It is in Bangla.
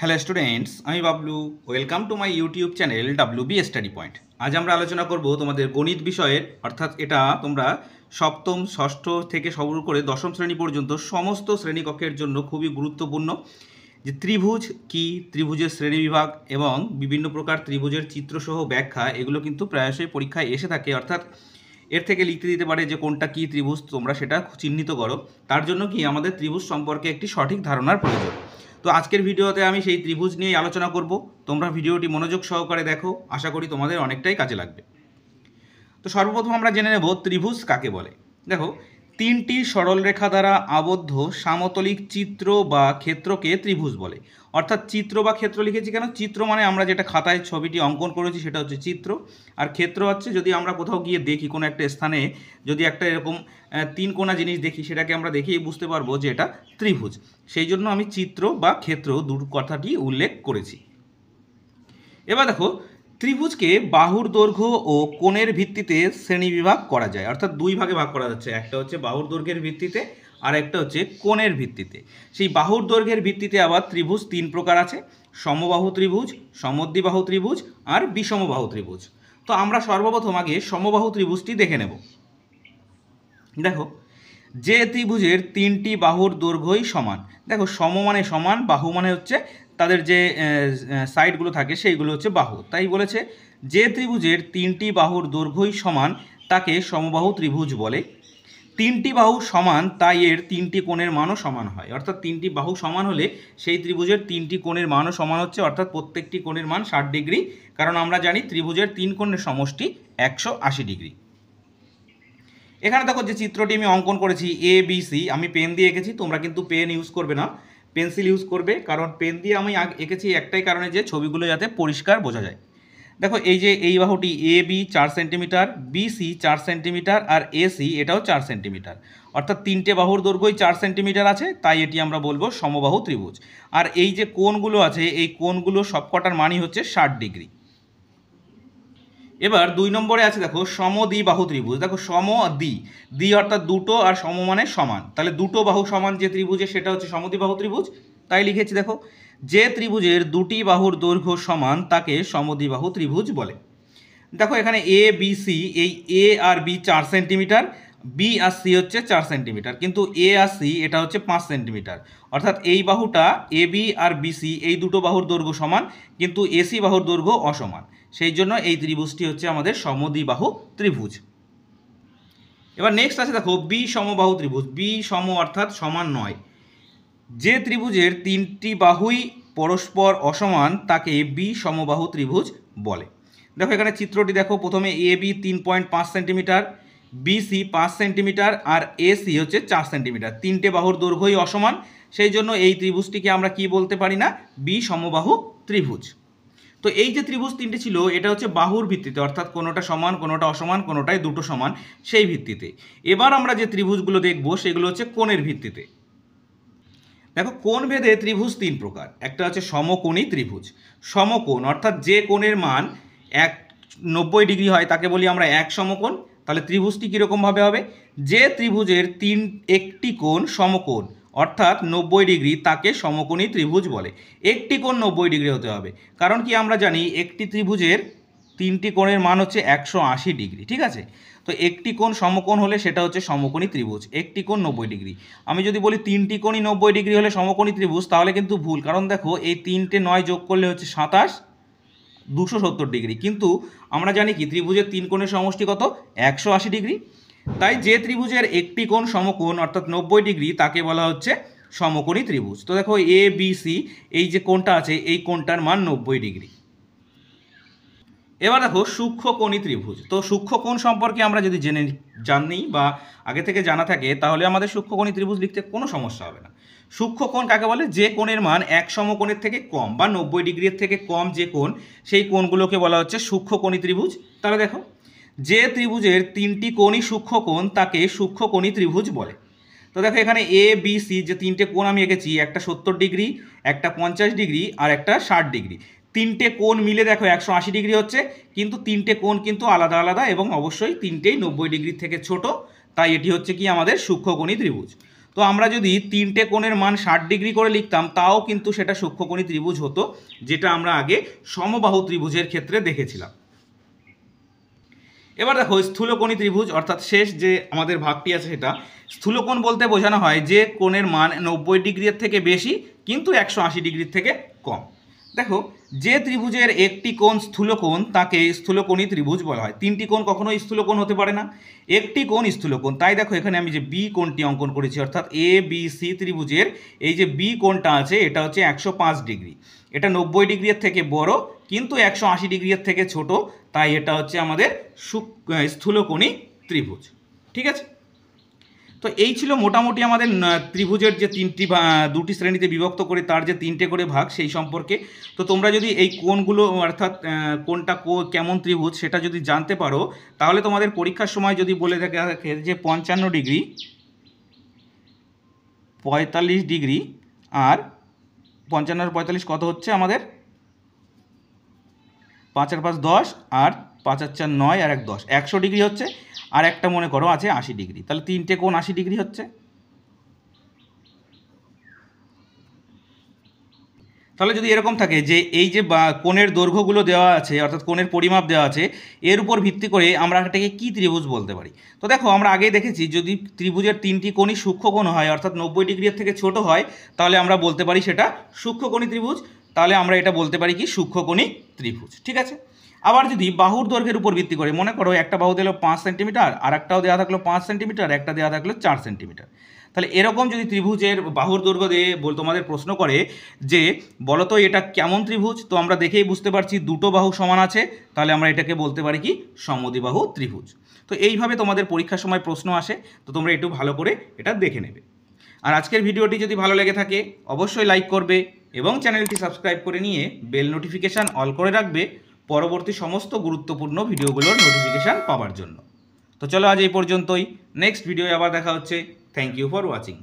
হ্যালো স্টুডেন্টস, আমি Bablu. Welcome to my YouTube channel WB study point. আজ আমরা আলোচনা করব তোমাদের গণিত বিষয়ের, অর্থাৎ এটা তোমরা সপ্তম ষষ্ঠ থেকে শুরু করে দশম শ্রেণী পর্যন্ত সমস্ত শ্রেণীকক্ষের জন্য খুবই গুরুত্বপূর্ণ যে ত্রিভুজ কি, ত্রিভুজের শ্রেণীবিভাগ এবং বিভিন্ন প্রকার ত্রিভুজের চিত্রসহ ব্যাখ্যা, এগুলো কিন্তু প্রায়শই পরীক্ষায় এসে থাকে। অর্থাৎ এর থেকে লিখতে দিতে পারে যে কোনটা কি ত্রিভুজ, তোমরা সেটা চিহ্নিত করো। তার জন্য কি আমাদের ত্রিভুজ সম্পর্কে একটি সঠিক ধারণার প্রয়োজন। তো আজকের ভিডিওতে আমি সেই ত্রিভুজ নিয়েই আলোচনা করব। তোমরা ভিডিওটি মনোযোগ সহকারে দেখো, আশা করি তোমাদের অনেকটাই কাজে লাগবে। তো সর্বপ্রথম আমরা জেনে নেব ত্রিভুজ কাকে বলে। দেখো, তিনটি সরলরেখা দ্বারা আবদ্ধ সমতলিক চিত্র বা ক্ষেত্রকে ত্রিভুজ বলে। অর্থাৎ চিত্র বা ক্ষেত্র লিখেছি কেন? চিত্র মানে আমরা যেটা খাতায় ছবিটি অঙ্কন করেছি সেটা হচ্ছে চিত্র, আর ক্ষেত্র হচ্ছে যদি আমরা কোথাও গিয়ে দেখি কোনো একটা স্থানে যদি একটা এরকম তিন কোণা জিনিস দেখি, সেটাকে আমরা দেখেই বুঝতে পারবো যে এটা ত্রিভুজ। সেই জন্য আমি চিত্র বা ক্ষেত্র দুটো কথাটি উল্লেখ করেছি। এবার দেখো, ত্রিভুজকে বাহুর দৈর্ঘ্য ও কোণের ভিত্তিতে শ্রেণীবিভাগ করা যায়। অর্থাৎ দুই ভাগে ভাগ করা যাচ্ছে, একটা হচ্ছে বাহুর দৈর্ঘ্যের ভিত্তিতে আর একটা হচ্ছে কোণের ভিত্তিতে। সেই বাহুর দৈর্ঘ্যের ভিত্তিতে আবার ত্রিভুজ তিন প্রকার আছে: সমবাহু ত্রিভুজ, সমদ্বিবাহু ত্রিভুজ আর বিষমবাহু ত্রিভুজ। তো আমরা সর্বপ্রথম আগে সমবাহু ত্রিভুজটি দেখে নেব। দেখো, যে ত্রিভুজের তিনটি বাহুর দৈর্ঘ্যই সমান। দেখো, সম মানে সমান, বাহু মানে হচ্ছে তাদের যে সাইডগুলো থাকে সেইগুলো হচ্ছে বাহু। তাই বলেছে যে ত্রিভুজের তিনটি বাহুর দৈর্ঘ্যই সমান তাকে সমবাহু ত্রিভুজ বলে। তিনটি বাহু সমান তাই এর তিনটি কোণের মানও সমান হয়। অর্থাৎ তিনটি বাহু সমান হলে সেই ত্রিভুজের তিনটি কোণের মানও সমান হচ্ছে, অর্থাৎ প্রত্যেকটি কোণের মান 60 ডিগ্রি। কারণ আমরা জানি ত্রিভুজের তিন কোণের সমষ্টি 180 ডিগ্রি। এখানে দেখো যে চিত্রটি আমি অঙ্কন করেছি ABC, আমি পেন দিয়ে এঁকেছি। তোমরা কিন্তু পেন ইউজ করবে না, পেন্সিল ইউজ করবে। কারণ পেন দিয়ে আমি এঁকেছি একটাই কারণে, যে ছবিগুলো যাতে পরিষ্কার বোঝা যায়। দেখো, এই যে এই বাহুটি AB 4 সেন্টিমিটার, BC 4 সেন্টিমিটার আর AC এটাও 4 সেন্টিমিটার। অর্থাৎ তিনটে বাহুর দৈর্ঘ্যই 4 সেন্টিমিটার আছে, তাই এটি আমরা বলবো সমবাহু ত্রিভুজ। আর এই যে কোণগুলো আছে, এই কোণগুলো সবকটার মানই হচ্ছে 60 ডিগ্রি। এবার 2 নম্বরে আছে দেখো সমদ্বিবাহু ত্রিভুজ। দেখো, দ্বি অর্থাৎ দুটো, আর সম মানে সমান, তাহলে দুটো বাহু সমান যে ত্রিভুজে সেটা হচ্ছে সমদ্বিবাহু ত্রিভুজ। তাই লিখেছি, দেখো, যে ত্রিভুজের দুটি বাহুর দৈর্ঘ্য সমান তাকে সমদ্বিবাহু ত্রিভুজ বলে। দেখো, এখানে ABC, এই A আর B 4 সেন্টিমিটার, B আর C হচ্ছে 4 সেন্টিমিটার, কিন্তু A আর C এটা হচ্ছে 5 সেন্টিমিটার। অর্থাৎ এই বাহুটা AB আর BC এই দুটো বাহুর দৈর্ঘ্য সমান, কিন্তু AC বাহুর দৈর্ঘ্য অসমান। সেই জন্য এই ত্রিভুজটি হচ্ছে আমাদের সমদ্বিবাহু ত্রিভুজ। এবার নেক্সট আছে দেখো বিষমবাহু ত্রিভুজ। বিষম অর্থাৎ সমান নয়। যে ত্রিভুজের তিনটি বাহুই পরস্পর অসমান তাকে বিষমবাহু ত্রিভুজ বলে। দেখো, এখানে চিত্রটি দেখো, প্রথমে AB 3.5 সেন্টিমিটার, BC 5 সেন্টিমিটার আর AC হচ্ছে 4 সেন্টিমিটার। তিনটে বাহুর দৈর্ঘ্যই অসমান, সেই জন্য এই ত্রিভুজটিকে আমরা কি বলতে পারি না? বিষমবাহু ত্রিভুজ। তো এই যে ত্রিভুজ তিনটে ছিল, এটা হচ্ছে বাহুর ভিত্তিতে, অর্থাৎ কোনোটা সমান, কোনোটা অসমান, কোনোটাই দুটো সমান, সেই ভিত্তিতে। এবার আমরা যে ত্রিভুজগুলো দেখব সেগুলো হচ্ছে কোণের ভিত্তিতে। দেখো, কোণ ভেদে ত্রিভুজ তিন প্রকার। একটা হচ্ছে সমকোণী ত্রিভুজ। সমকোণ অর্থাৎ যে কোণের মান 90 ডিগ্রি হয় তাকে বলি আমরা এক সমকোণ। তাহলে ত্রিভুজটি কীরকমভাবে হবে? যে ত্রিভুজের একটি কোণ সমকোণ অর্থাৎ 90 ডিগ্রি তাকে সমকোণী ত্রিভুজ বলে। একটি কোণ 90 ডিগ্রি হতে হবে, কারণ কি আমরা জানি একটি ত্রিভুজের তিনটি কোণের মান হচ্ছে 180 ডিগ্রি। ঠিক আছে, তো একটি কোণ সমকোণ হলে সেটা হচ্ছে সমকোণী ত্রিভুজ। একটি কোণ 90 ডিগ্রি। আমি যদি বলি তিনটি কোণই 90 ডিগ্রি হলে সমকোণী ত্রিভুজ, তাহলে কিন্তু ভুল। কারণ দেখো, এই 3টে 9 যোগ করলে হচ্ছে 27, 270 ডিগ্রি। কিন্তু আমরা জানি কি ত্রিভুজের তিন কোণের সমষ্টি কত? 180 ডিগ্রি। তাই যে ত্রিভুজের একটি কোণ সমকোণ অর্থাৎ 90 ডিগ্রি তাকে বলা হচ্ছে সমকোণী ত্রিভুজ। তো দেখো, ABC এই যে কোণটা আছে, এই কোণটার মান 90 ডিগ্রি। এবার দেখো সূক্ষ্মকোণী ত্রিভুজ। তো সূক্ষ্মকোণ সম্পর্কে আমরা যদি জানি বা আগে থেকে জানা থাকে, তাহলে আমাদের সূক্ষ্মকোণী ত্রিভুজ লিখতে কোনো সমস্যা হবে না। সূক্ষ্মকোণ কাকে বলে? যে কোণের মান এক সমকোণের থেকে কম বা 90 ডিগ্রির থেকে কম যে কোণ, সেই কোণগুলোকে বলা হচ্ছে সূক্ষ্মকোণী ত্রিভুজ। তাহলে দেখো, যে ত্রিভুজের তিনটি কোণই সূক্ষ্মকোণ তাকে সূক্ষ্মকোণী ত্রিভুজ বলে। তো দেখো, এখানে ABC যে তিনটে কোণ আমি এঁকেছি, একটা 70 ডিগ্রি, একটা 50 ডিগ্রি আর একটা 60 ডিগ্রি। তিনটে কোণ মিলে দেখো 180 ডিগ্রি হচ্ছে, কিন্তু তিনটে কোণ কিন্তু আলাদা আলাদা এবং অবশ্যই তিনটেই 90 ডিগ্রির থেকে ছোট। তাই এটি হচ্ছে কি আমাদের সূক্ষ্মকোণী ত্রিভুজ। তো আমরা যদি তিনটে কোণের মান 60 ডিগ্রি করে লিখতাম তাও কিন্তু সেটা সূক্ষ্মকোণী ত্রিভুজ হতো, যেটা আমরা আগে সমবাহু ত্রিভুজের ক্ষেত্রে দেখেছিলাম। এবার দেখো স্থূলকোণী ত্রিভুজ, অর্থাৎ শেষ যে আমাদের ভাগটি আছে সেটা স্থূলকোণ বলতে বোঝানো হয় যে কোণের মান 90 ডিগ্রির থেকে বেশি কিন্তু 180 ডিগ্রির থেকে কম। দেখো যে ত্রিভুজের একটি কোণ স্থূলকোণ তাকে স্থূলকোণী ত্রিভুজ বলা হয়। তিনটি কোণ কখনোই স্থূলকোণ হতে পারে না, একটি কোণ স্থূলকোণ। তাই দেখো এখানে আমি যে বি কোণটি অঙ্কন করেছি, অর্থাৎ এ বি সি ত্রিভুজের এই যে বি কোণটা আছে এটা হচ্ছে 105 ডিগ্রি। এটা 90 ডিগ্রির থেকে বড় কিন্তু 180 ডিগ্রির থেকে ছোট, তাই এটা হচ্ছে আমাদের স্থূলকোণী ত্রিভুজ। ঠিক আছে, তো এই ছিল মোটামুটি আমাদের ত্রিভুজের যে দুটি শ্রেণীতে বিভক্ত করে তার যে তিনটে করে ভাগ সেই সম্পর্কে। তো তোমরা যদি এই কোণগুলো অর্থাৎ কোনটা কেমন ত্রিভুজ সেটা যদি জানতে পারো, তাহলে তোমাদের পরীক্ষার সময় যদি বলে থাকে যে 55 ডিগ্রি, 45 ডিগ্রি আর 55 আর 45 কত হচ্ছে আমাদের 5 আর 5 10 আর 5 আর 4 9 আর 1 10, 100 ডিগ্রি হচ্ছে। আর একটা মনে করো আছে 80 ডিগ্রি, তাহলে তিনটে কোণ 80 ডিগ্রি হচ্ছে। তাহলে যদি এরকম থাকে যে এই যে কোণের দৈর্ঘ্যগুলো দেওয়া আছে অর্থাৎ কোণের পরিমাপ দেওয়া আছে, এর উপর ভিত্তি করে আমরা এটাকে কী ত্রিভুজ বলতে পারি। তো দেখো আমরা আগেই দেখেছি যদি ত্রিভুজের তিনটি কোণই সূক্ষ্মকোণ হয় অর্থাৎ 90 ডিগ্রির থেকে ছোট হয় তাহলে আমরা বলতে পারি সেটা সূক্ষ্মকোণী ত্রিভুজ। তাহলে আমরা এটা বলতে পারি কি সূক্ষ্মকোণী ত্রিভুজ। ঠিক আছে, আবার যদি বাহুর দৈর্ঘ্যের উপর ভিত্তি করে মনে করো একটা বাহু দিল 5 সেন্টিমিটার আর একটাও দেওয়া থাকলো 5 সেন্টিমিটার, একটা দেওয়া থাকলো 4 সেন্টিমিটার, তাহলে এরকম যদি ত্রিভুজের বাহুর দৈর্ঘ্য দিয়ে তোমাদের প্রশ্ন করে যে বলো তো এটা কেমন ত্রিভুজ, তো আমরা দেখেই বুঝতে পারছি দুটো বাহু সমান আছে, তাহলে আমরা এটাকে বলতে পারি কি সমদ্বিবাহু ত্রিভুজ। তো এইভাবে তোমাদের পরীক্ষার সময় প্রশ্ন আসে, তো তোমরা একটু ভালো করে এটা দেখে নেবে। আর আজকের ভিডিওটি যদি ভালো লেগে থাকে অবশ্যই লাইক করবে এবং চ্যানেলটি সাবস্ক্রাইব করে নিয়ে বেল নোটিফিকেশান অল করে রাখবে পরবর্তী সমস্ত গুরুত্বপূর্ণ ভিডিওগুলোর নোটিফিকেশান পাওয়ার জন্য। তো চলো আজ এই পর্যন্তই, নেক্সট ভিডিও আবার দেখা হচ্ছে। Thank you for watching.